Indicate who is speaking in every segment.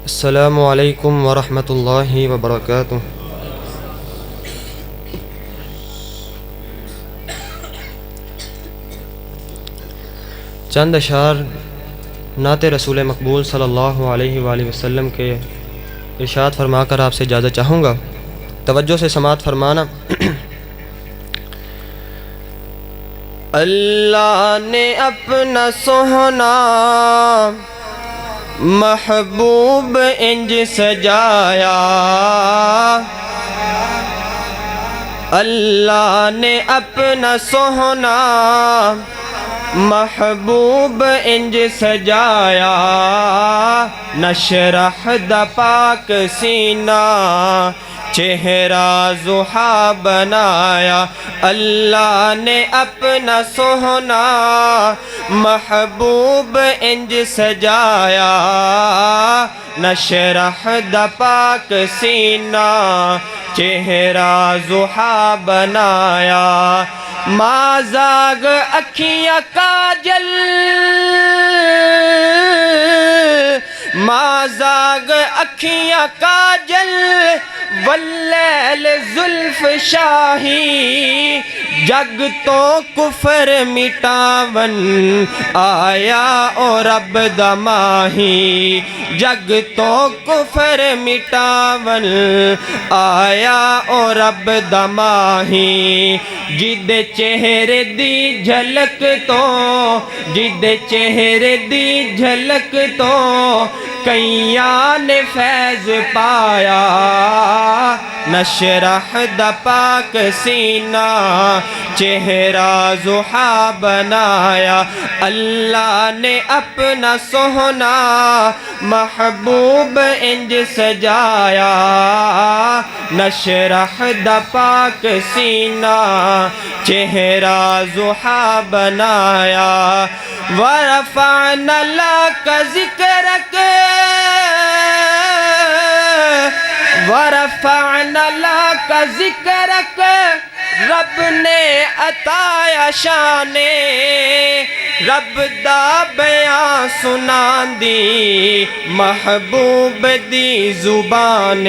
Speaker 1: السلام علیکم ورحمۃ اللہ وبرکاتہ۔ چند اشعار نعت رسول مقبول صلی اللہ علیہ وآلہ وسلم کے ارشاد فرما کر آپ سے اجازت چاہوں گا، توجہ سے سماعت فرمانا۔ اللہ نے اپنا سوہنا محبوب انج سجایا، اللہ نے اپنا سوہنا محبوب انج سجایا، نشرح دا پاک سینہ چہرہ ضحیٰ بنایا، اللہ نے اپنا سوہنا محبوب انج سجایا، نشرح دا پاک سینہ چہرہ ضحیٰ بنایا، ما زاغ اکھیاں کاجل، ما زاغ اکھیاں کاجل واللیل زلف شاہی، جگ تو کفر مٹاون آیا او رب دا ماہی، جگ تو کفر مٹاون آیا او رب دا ماہی، جدے چہرے دی جھلک تو، جدے چہرے دی جھلک تو کئیاں نے فیض پایا، نشرح دا پاک سینہ چہرہ ضحیٰ بنایا، اللہ نے اپنا سوہنا محبوب انج سجایا، نشرح دا پاک سینہ چہرہ ضحیٰ بنایا، ورفعنا لک ذکرک، ورفعنا لک ذکرک، رب نے عطایا شان، رب دا بیان سنان دی محبوب دی زبان،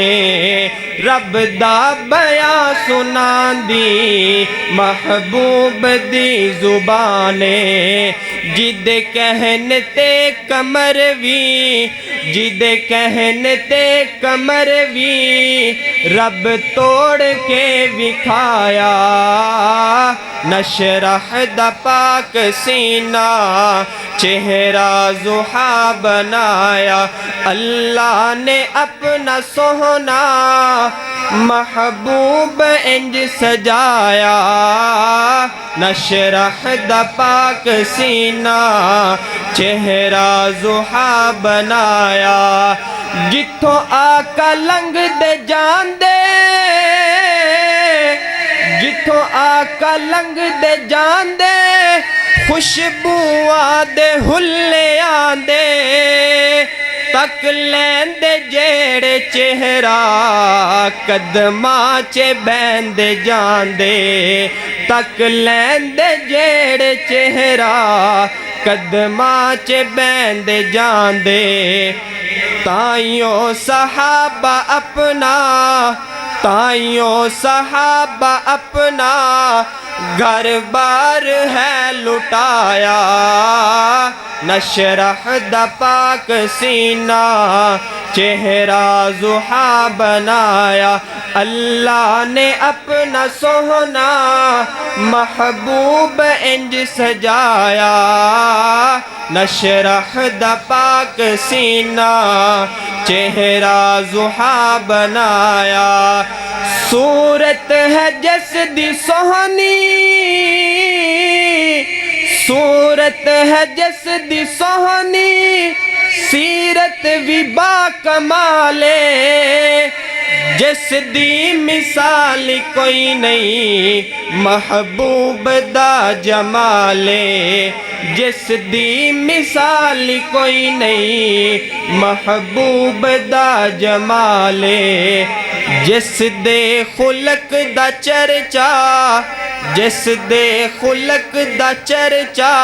Speaker 1: رب دا بیان سنان دی محبوب دی زبان، جد کہن تے کمر وی، جد کہن تے کمر وی رب توڑ کے وکھایا، نشرح دا پاک سینہ چہرہ ضحیٰ بنایا، اللہ نے اپنا سوہنا محبوب انج سجایا، نشرح دا پاک سینہ چہرہ ضحیٰ بنایا، جتھوں آقا لنگ دے جان دے، جتھوں آقا لنگ دے جان دے، خوشبو دے ہلے آندے، تک لین دے جیڑے چہرہ قدماں چے بیند جان دے، تک لین دے جیڑے چہرہ قدماں چے بیند جان دے، تائیوں صحابہ اپنا، تائیوں صحابہ اپنا گھر بار ہے لٹایا، نشرح دا پاک سینہ چہرہ ضحیٰ بنایا، اللہ نے اپنا سوہنا محبوب انج سجایا، نشرح دا پاک سینہ چہرہ ضحیٰ بنایا، صورت ہے جس دی سوہنی، صورت ہے جس دی سوہنی، سیرت بھی با کمالے، جس دی مثال کوئی نہیں محبوب دا جمالے، جس دی مثال کوئی نہیں محبوب دا جمالے، جس دے خلق دا چرچا، جس دے خلق دا چرچا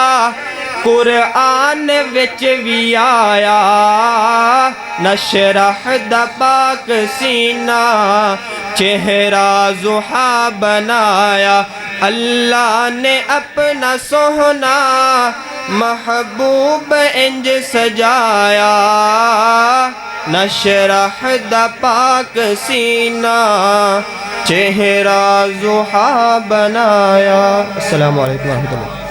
Speaker 1: قرآن وچ بھی آیا نشرح دا پاک سینہ چہرہ ضحیٰ بنایا اللہ نے اپنا سوہنا محبوب انج سجایا نشرح دا پاک سینہ چہرہ ضحیٰ بنایا۔ السلام علیکم ورحمۃ اللہ۔